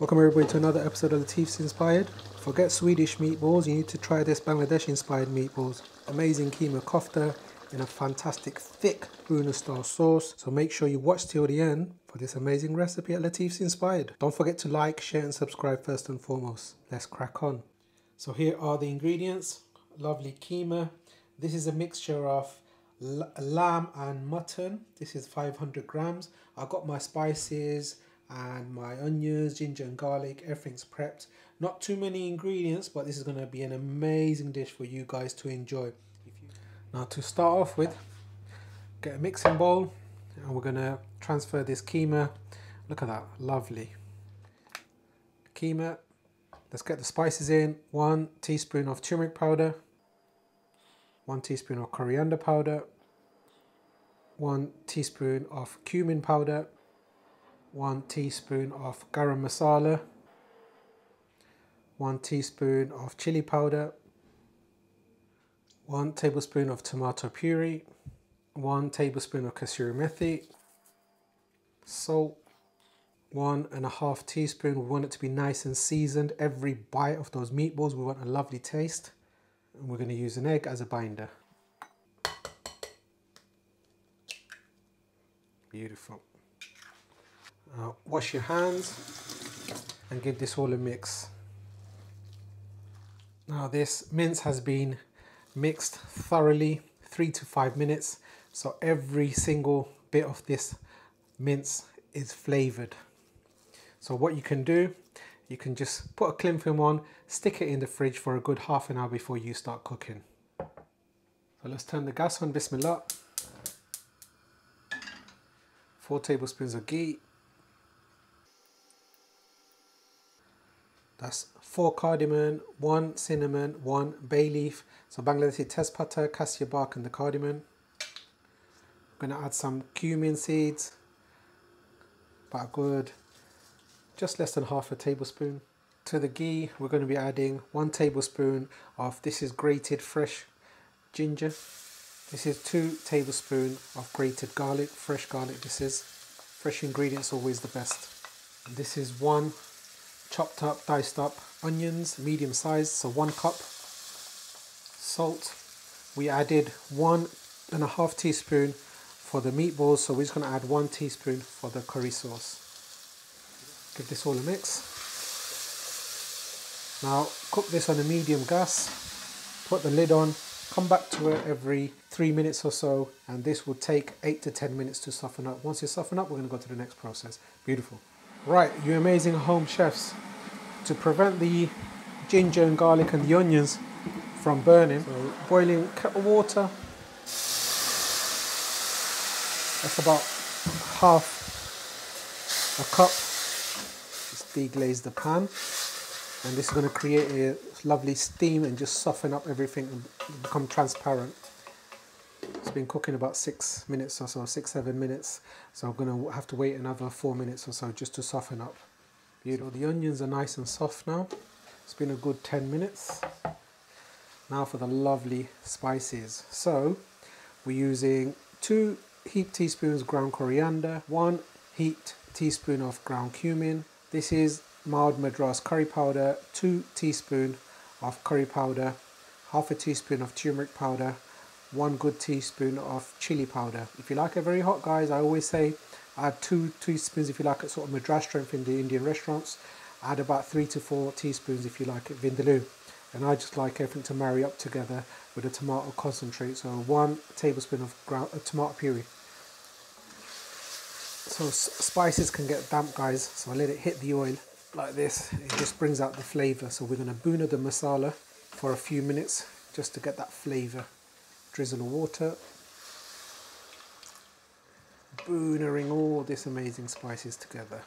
Welcome everybody to another episode of Latifs Inspired. Forget Swedish meatballs, you need to try this Bangladeshi inspired meatballs. Amazing Keema Kofta in a fantastic thick Bruno style sauce. So make sure you watch till the end for this amazing recipe at Latifs Inspired. Don't forget to like, share and subscribe first and foremost. Let's crack on. So here are the ingredients. Lovely keema. This is a mixture of lamb and mutton. This is 500 grams. I got my spices and my onions, ginger and garlic, everything's prepped. Not too many ingredients, but this is going to be an amazing dish for you guys to enjoy. Now to start off with, get a mixing bowl and we're going to transfer this keema. Look at that, lovely keema. Let's get the spices in. 1 teaspoon of turmeric powder, 1 teaspoon of coriander powder, 1 teaspoon of cumin powder, 1 teaspoon of garam masala, 1 teaspoon of chilli powder, 1 tablespoon of tomato puree, 1 tablespoon of kasoori methi, salt, 1.5 teaspoon. We want it to be nice and seasoned. Every bite of those meatballs, we want a lovely taste. And we're going to use an egg as a binder. Beautiful. Now wash your hands and give this all a mix. Now this mince has been mixed thoroughly, 3 to 5 minutes. So every single bit of this mince is flavored. So what you can do, you can just put a cling film on, stick it in the fridge for a good half an hour before you start cooking. So let's turn the gas on, bismillah. 4 tablespoons of ghee. That's 4 cardimon, 1 cinnamon, 1 bayleaf. So Bangladeshi tezpata, cassia bark and the cardimon. I'm going to add some cumin seeds, about a good, just less than half a tablespoon. To the ghee, we're going to be adding 1 tablespoon of, this is grated fresh ginger. This is 2 tablespoons of grated garlic, fresh garlic this is. Fresh ingredients always the best. And this is 1 chopped up, diced up onions, medium size, so 1 cup. Salt, we added 1.5 teaspoon for the meatballs, so we're just going to add 1 teaspoon for the curry sauce. Give this all a mix. Now cook this on a medium gas, put the lid on, come back to it every 3 minutes or so, and this will take 8 to 10 minutes to soften up. Once you soften up, we're going to go to the next process. Beautiful. Right, you amazing home chefs, to prevent the ginger and garlic and the onions from burning, so boiling kettle water, that's about half a cup. Just deglaze the pan, and this is going to create a lovely steam and just soften up everything and become transparent. It's been cooking about 6 minutes or so, 6-7 minutes, so I'm going to have to wait another 4 minutes or so just to soften up. Beautiful. So the onions are nice and soft now. It's been a good 10 minutes. Now for the lovely spices. So we're using 2 heaped teaspoons ground coriander, 1 heaped teaspoon of ground cumin. This is mild Madras curry powder, 2 teaspoons of curry powder, half a teaspoon of turmeric powder, 1 good teaspoon of chili powder. If you like it very hot, guys, I always say add 2 teaspoons if you like it sort of Madras strength in the Indian restaurants. Add about 3 to 4 teaspoons if you like it vindaloo. And I just like everything to marry up together with a tomato concentrate. So 1 tablespoon of tomato puree. So spices can get damp, guys, so I let it hit the oil like this. It just brings out the flavour. So we're going to buna the masala for a few minutes just to get that flavour. Drizzle of water. Booning all this amazing spices together.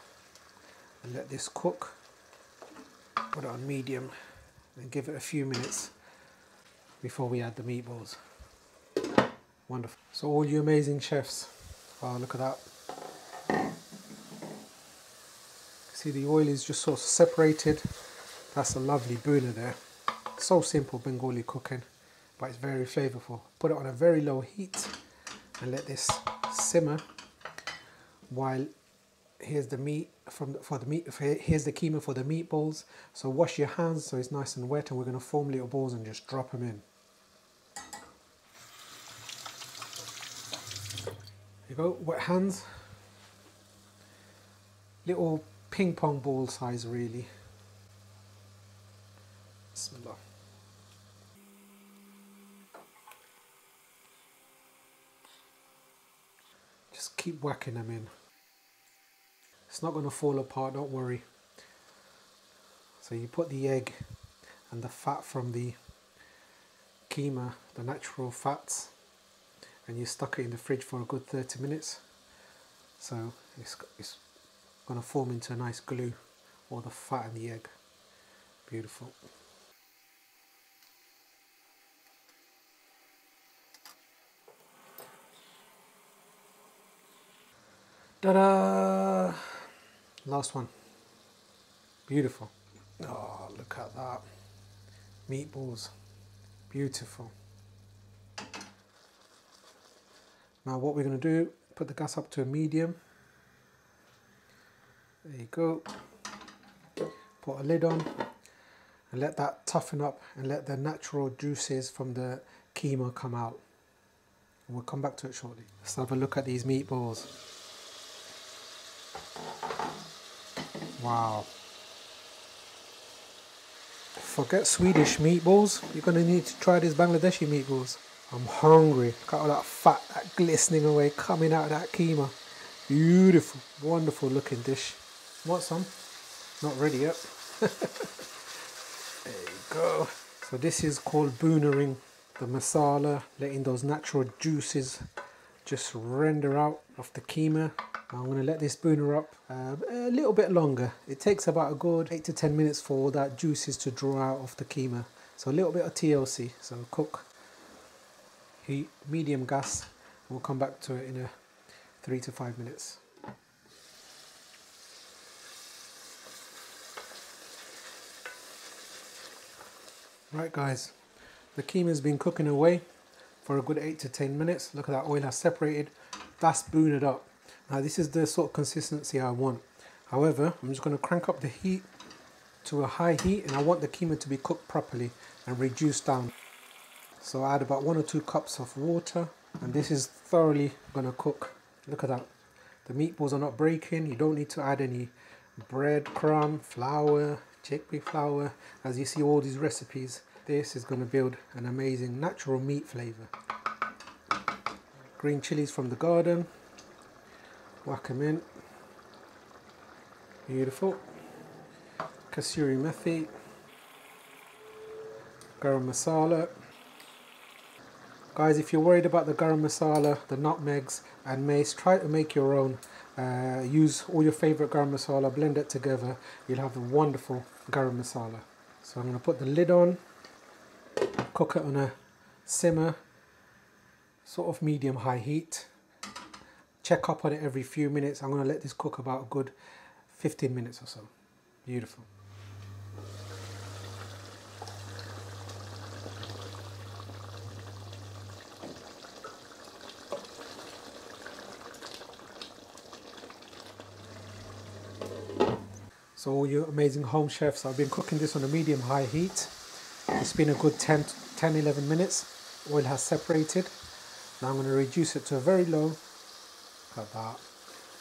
And let this cook. Put it on medium and give it a few minutes before we add the meatballs. Wonderful. So all you amazing chefs, wow, look at that. See, the oil is just sort of separated. That's a lovely buna there. So simple Bengali cooking, but it's very flavorful. Put it on a very low heat and let this simmer while Here's the meat for the meat. Here's the keema for the meatballs. So wash your hands so it's nice and wet, and we're going to form little balls and just drop them in. There you go, wet hands. Little ping pong ball size, really. Bismillah. Just keep whacking them in. It's not going to fall apart, don't worry. So you put the egg and the fat from the keema, the natural fats, and you stuck it in the fridge for a good 30 minutes. So it's going to form into a nice glue, or the fat and the egg. Beautiful. Ta-da! Last one. Beautiful. Oh, look at that. Meatballs. Beautiful. Now what we're going to do, put the gas up to a medium. There you go. Put a lid on and let that toughen up and let the natural juices from the keema come out. And we'll come back to it shortly. Let's have a look at these meatballs. Wow. Forget Swedish meatballs. You're going to need to try these Bangladeshi meatballs. I'm hungry. Look at all that fat, that glistening away coming out of that keema. Beautiful, wonderful looking dish. Want some? Not ready yet. There you go. So this is called boonering the masala, letting those natural juices just render out of the keema. I'm going to let this booner up a little bit longer. It takes about a good 8 to 10 minutes for all that juices to draw out of the keema. So a little bit of TLC. So cook, heat, medium gas. We'll come back to it in a 3 to 5 minutes. Right guys, the keema has been cooking away for a good 8 to 10 minutes. Look at that, oil has separated. That's boonered up. Now this is the sort of consistency I want. However, I'm just going to crank up the heat to a high heat, and I want the keema to be cooked properly and reduced down. So I add about 1 or 2 cups of water, and this is thoroughly going to cook. Look at that. The meatballs are not breaking. You don't need to add any bread crumb, flour, chickpea flour. As you see all these recipes, this is going to build an amazing natural meat flavor. Green chilies from the garden. Whack them in. Beautiful. Kasoori methi. Garam masala. Guys, if you're worried about the garam masala, the nutmegs and mace, try to make your own. Use all your favorite garam masala, blend it together. You'll have a wonderful garam masala. So I'm going to put the lid on, cook it on a simmer, sort of medium-high heat. Check up on it every few minutes. I'm going to let this cook about a good 15 minutes or so. Beautiful. So all you amazing home chefs, I've been cooking this on a medium-high heat. It's been a good 10-11 minutes. Oil has separated. Now I'm going to reduce it to a very low. Look at that.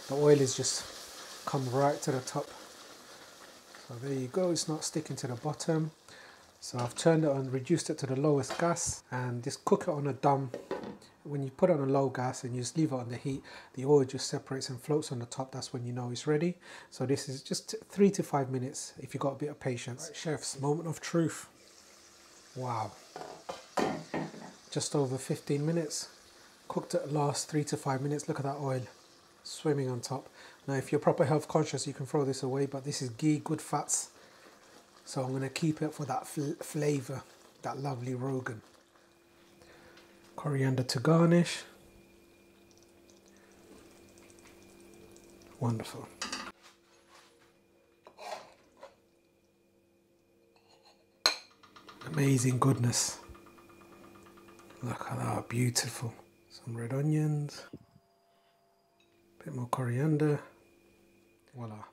The oil is just come right to the top. So there you go, it's not sticking to the bottom. So I've turned it on, reduced it to the lowest gas, and just cook it on a dum. When you put it on a low gas and you just leave it on the heat, the oil just separates and floats on the top. That's when you know it's ready. So this is just 3 to 5 minutes if you've got a bit of patience. Right, chefs, moment of truth. Wow. Just over 15 minutes. Cooked it last 3 to 5 minutes. Look at that oil swimming on top. Now if you're proper health conscious, you can throw this away, but this is ghee, good fats. So I'm going to keep it for that flavour, that lovely rogan. Coriander to garnish. Wonderful. Amazing goodness. Look at that, beautiful. Some red onions. Bit more coriander. Voila.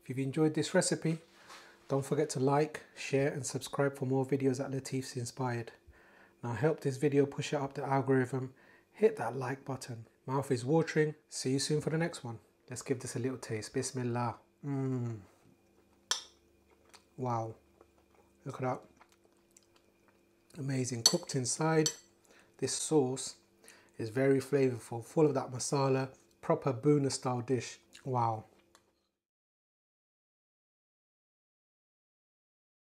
If you've enjoyed this recipe, don't forget to like, share and subscribe for more videos at Latifs Inspired. Now help this video push it up the algorithm. Hit that like button. Mouth is watering. See you soon for the next one. Let's give this a little taste. Bismillah. Wow. Look at that. Amazing. Cooked inside. This sauce is very flavorful, full of that masala. Proper Boona style dish. Wow.